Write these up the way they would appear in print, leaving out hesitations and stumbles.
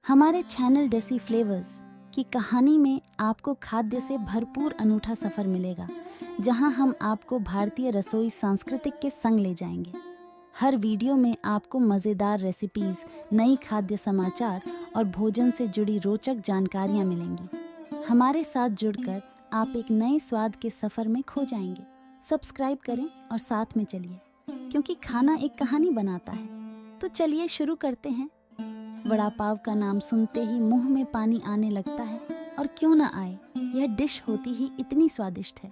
हमारे channel deci flavours की कहानी में आपको खाद्य से भरपूर अनूठा सफ़र मिलेगा, जहां हम आपको भारतीय रसोई सांस्कृतिक के संग ले जाएंगे। हर वीडियो में आपको मज़ेदार रेसिपीज़, नई खाद्य समाचार और भोजन से जुड़ी रोचक जानकारियां मिलेंगी। हमारे साथ जुड़कर आप एक नए स्वाद के सफ़र में खो जाएंगे। सब्सक्राइब करें और साथ में चलिए, क्योंकि खाना एक कहानी बनाता है। तो चलिए शुरू करते हैं। वड़ा पाव का नाम सुनते ही मुंह में पानी आने लगता है, और क्यों ना आए, यह डिश होती ही इतनी स्वादिष्ट है।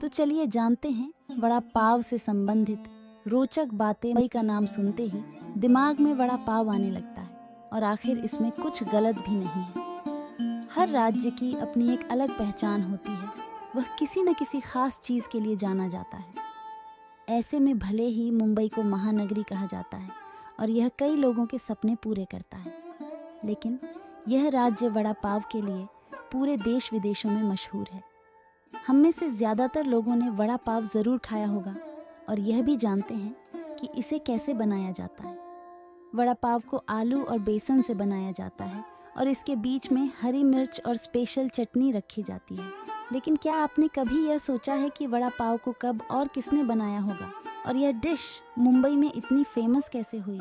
तो चलिए जानते हैं वड़ा पाव से संबंधित रोचक बातें। मुंबई का नाम सुनते ही दिमाग में वड़ा पाव आने लगता है, और आखिर इसमें कुछ गलत भी नहीं है। हर राज्य की अपनी एक अलग पहचान होती है, वह किसी न किसी खास चीज़ के लिए जाना जाता है। ऐसे में भले ही मुंबई को महानगरी कहा जाता है और यह कई लोगों के सपने पूरे करता है, लेकिन यह राज्य वड़ा पाव के लिए पूरे देश विदेशों में मशहूर है। हम में से ज़्यादातर लोगों ने वड़ा पाव ज़रूर खाया होगा और यह भी जानते हैं कि इसे कैसे बनाया जाता है। वड़ा पाव को आलू और बेसन से बनाया जाता है और इसके बीच में हरी मिर्च और स्पेशल चटनी रखी जाती है। लेकिन क्या आपने कभी यह सोचा है कि वड़ा पाव को कब और किसने बनाया होगा, और यह डिश मुंबई में इतनी फेमस कैसे हुई?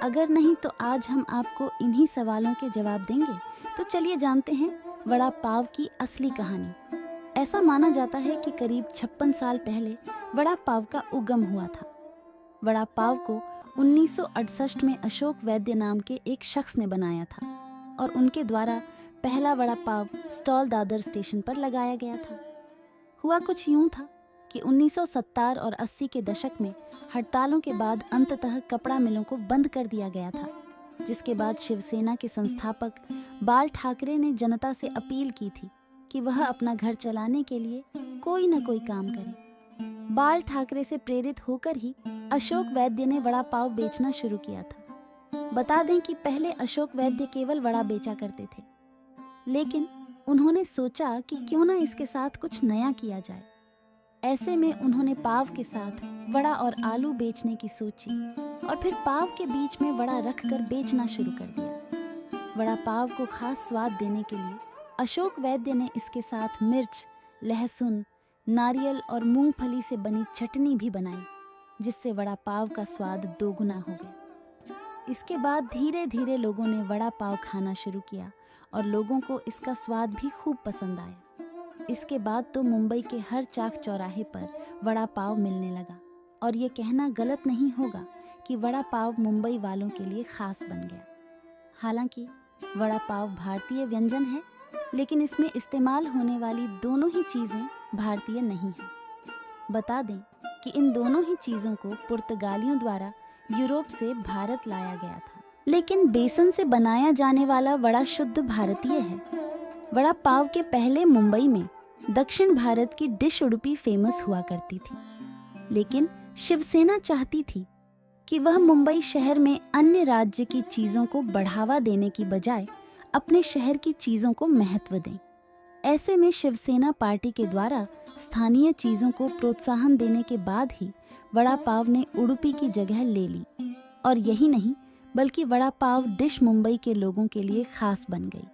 अगर नहीं तो आज हम आपको इन्हीं सवालों के जवाब देंगे। तो चलिए जानते हैं वड़ा पाव की असली कहानी। ऐसा माना जाता है कि करीब 56 साल पहले वड़ा पाव का उगम हुआ था। वड़ा पाव को 1968 में अशोक वैद्य नाम के एक शख्स ने बनाया था, और उनके द्वारा पहला वड़ा पाव स्टॉल दादर स्टेशन पर लगाया गया था। हुआ कुछ यूं था कि 1970 और 80 के दशक में हड़तालों के बाद अंततः कपड़ा मिलों को बंद कर दिया गया था, जिसके बाद शिवसेना के संस्थापक बाल ठाकरे ने जनता से अपील की थी कि वह अपना घर चलाने के लिए कोई न कोई काम करे। बाल ठाकरे से प्रेरित होकर ही अशोक वैद्य ने वड़ा पाव बेचना शुरू किया था। बता दें कि पहले अशोक वैद्य केवल वड़ा बेचा करते थे, लेकिन उन्होंने सोचा कि क्यों ना इसके साथ कुछ नया किया जाए। ऐसे में उन्होंने पाव के साथ वड़ा और आलू बेचने की सोची, और फिर पाव के बीच में वड़ा रखकर बेचना शुरू कर दिया। वड़ा पाव को खास स्वाद देने के लिए अशोक वैद्य ने इसके साथ मिर्च, लहसुन, नारियल और मूंगफली से बनी चटनी भी बनाई, जिससे वड़ा पाव का स्वाद दोगुना हो गया। इसके बाद धीरे धीरे लोगों ने वड़ा पाव खाना शुरू किया, और लोगों को इसका स्वाद भी खूब पसंद आया। इसके बाद तो मुंबई के हर चाक चौराहे पर वड़ा पाव मिलने लगा, और ये कहना गलत नहीं होगा कि वड़ा पाव मुंबई वालों के लिए खास बन गया। हालांकि वड़ा पाव भारतीय व्यंजन है, लेकिन इसमें इस्तेमाल होने वाली दोनों ही चीज़ें भारतीय नहीं हैं। बता दें कि इन दोनों ही चीज़ों को पुर्तगालियों द्वारा यूरोप से भारत लाया गया था, लेकिन बेसन से बनाया जाने वाला वड़ा शुद्ध भारतीय है। वड़ा पाव के पहले मुंबई में दक्षिण भारत की डिश उडुपी फेमस हुआ करती थी, लेकिन शिवसेना चाहती थी कि वह मुंबई शहर में अन्य राज्य की चीज़ों को बढ़ावा देने की बजाय अपने शहर की चीज़ों को महत्व दें। ऐसे में शिवसेना पार्टी के द्वारा स्थानीय चीज़ों को प्रोत्साहन देने के बाद ही वड़ा पाव ने उडुपी की जगह ले ली। और यही नहीं, बल्कि वड़ा पाव डिश मुंबई के लोगों के लिए खास बन गई।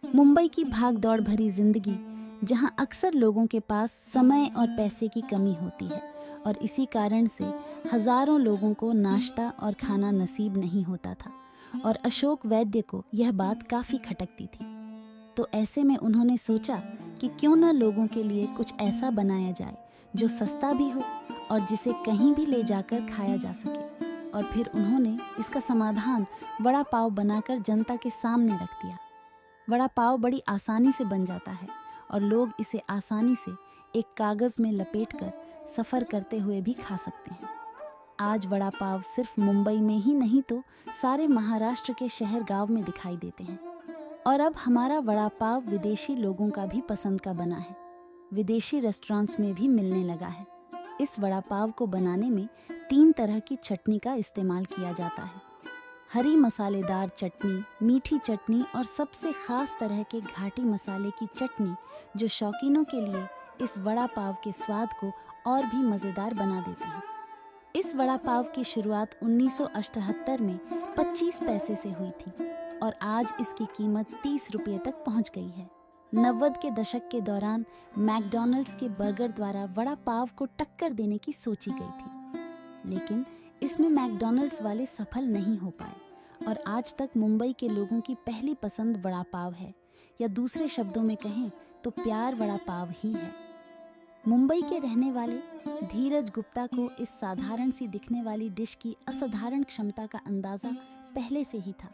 मुंबई की भाग दौड़ भरी जिंदगी, जहां अक्सर लोगों के पास समय और पैसे की कमी होती है, और इसी कारण से हजारों लोगों को नाश्ता और खाना नसीब नहीं होता था, और अशोक वैद्य को यह बात काफ़ी खटकती थी। तो ऐसे में उन्होंने सोचा कि क्यों न लोगों के लिए कुछ ऐसा बनाया जाए जो सस्ता भी हो और जिसे कहीं भी ले जाकर खाया जा सके। और फिर उन्होंने इसका समाधान वड़ा पाव बनाकर जनता के सामने रख दिया। वड़ा पाव बड़ी आसानी से बन जाता है, और लोग इसे आसानी से एक कागज़ में लपेटकर सफ़र करते हुए भी खा सकते हैं। आज वड़ा पाव सिर्फ मुंबई में ही नहीं तो सारे महाराष्ट्र के शहर गांव में दिखाई देते हैं। और अब हमारा वड़ा पाव विदेशी लोगों का भी पसंद का बना है। विदेशी रेस्टोरेंट्स में भी मिलने लगा है। इस वड़ा पाव को बनाने में 3 तरह की चटनी का इस्तेमाल किया जाता है। हरी मसालेदार चटनी, मीठी चटनी और सबसे ख़ास तरह के घाटी मसाले की चटनी, जो शौकीनों के लिए इस वड़ा पाव के स्वाद को और भी मज़ेदार बना देते हैं। इस वड़ा पाव की शुरुआत 1978 में 25 पैसे से हुई थी। और आज इसकी कीमत 30 रुपये तक पहुंच गई है। 90 के दशक के दौरान मैकडॉनल्ड्स के बर्गर द्वारा वड़ा पाव को टक्कर देने की सोची गई थी, लेकिन इसमें मैकडॉनल्ड्स वाले सफल नहीं हो पाए और आज तक मुंबई के लोगों की पहली पसंद वड़ा पाव है, या दूसरे शब्दों में कहें तो प्यार वड़ा पाव ही है। मुंबई के रहने वाले धीरज गुप्ता को इस साधारण सी दिखने वाली डिश की असाधारण क्षमता का अंदाजा पहले से ही था।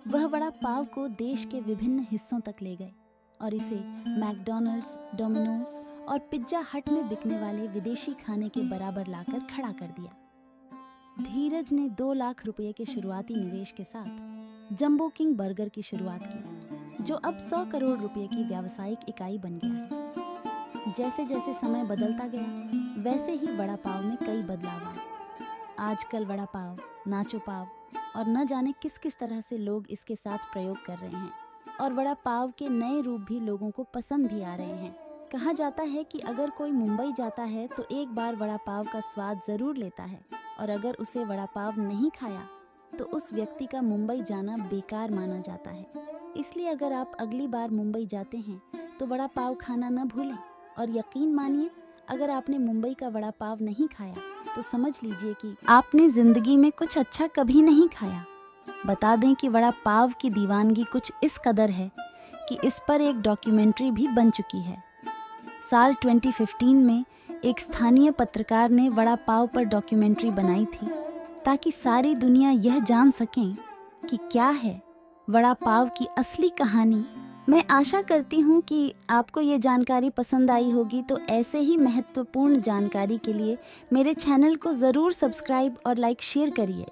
वह वड़ा पाव को देश के विभिन्न हिस्सों तक ले गए और इसे मैकडॉनल्ड्स, डोमिनोज और पिज्जा हट में बिकने वाले विदेशी खाने के बराबर लाकर खड़ा कर दिया। धीरज ने 2 लाख रुपए के शुरुआती निवेश के साथ जंबो किंग बर्गर की शुरुआत की, जो अब 100 करोड़ रुपए की व्यावसायिक इकाई बन गया है। जैसे जैसे समय बदलता गया, वैसे ही वड़ा पाव में कई बदलाव आए। आजकल वड़ा पाव, नाचो पाव और न जाने किस किस तरह से लोग इसके साथ प्रयोग कर रहे हैं और वड़ा पाव के नए रूप भी लोगों को पसंद भी आ रहे हैं। कहा जाता है कि अगर कोई मुंबई जाता है तो एक बार वड़ा पाव का स्वाद जरूर लेता है, और अगर उसे वड़ा पाव नहीं खाया तो उस व्यक्ति का मुंबई जाना बेकार माना जाता है। इसलिए अगर आप अगली बार मुंबई जाते हैं तो वड़ा पाव खाना न भूलें, और यकीन मानिए अगर आपने मुंबई का वड़ा पाव नहीं खाया तो समझ लीजिए कि आपने जिंदगी में कुछ अच्छा कभी नहीं खाया। बता दें कि वड़ा पाव की दीवानगी कुछ इस कदर है कि इस पर एक डॉक्यूमेंट्री भी बन चुकी है। साल 2015 में एक स्थानीय पत्रकार ने वड़ा पाव पर डॉक्यूमेंट्री बनाई थी ताकि सारी दुनिया यह जान सकें कि क्या है वड़ा पाव की असली कहानी। मैं आशा करती हूँ कि आपको ये जानकारी पसंद आई होगी, तो ऐसे ही महत्वपूर्ण जानकारी के लिए मेरे चैनल को ज़रूर सब्सक्राइब और लाइक शेयर करिए।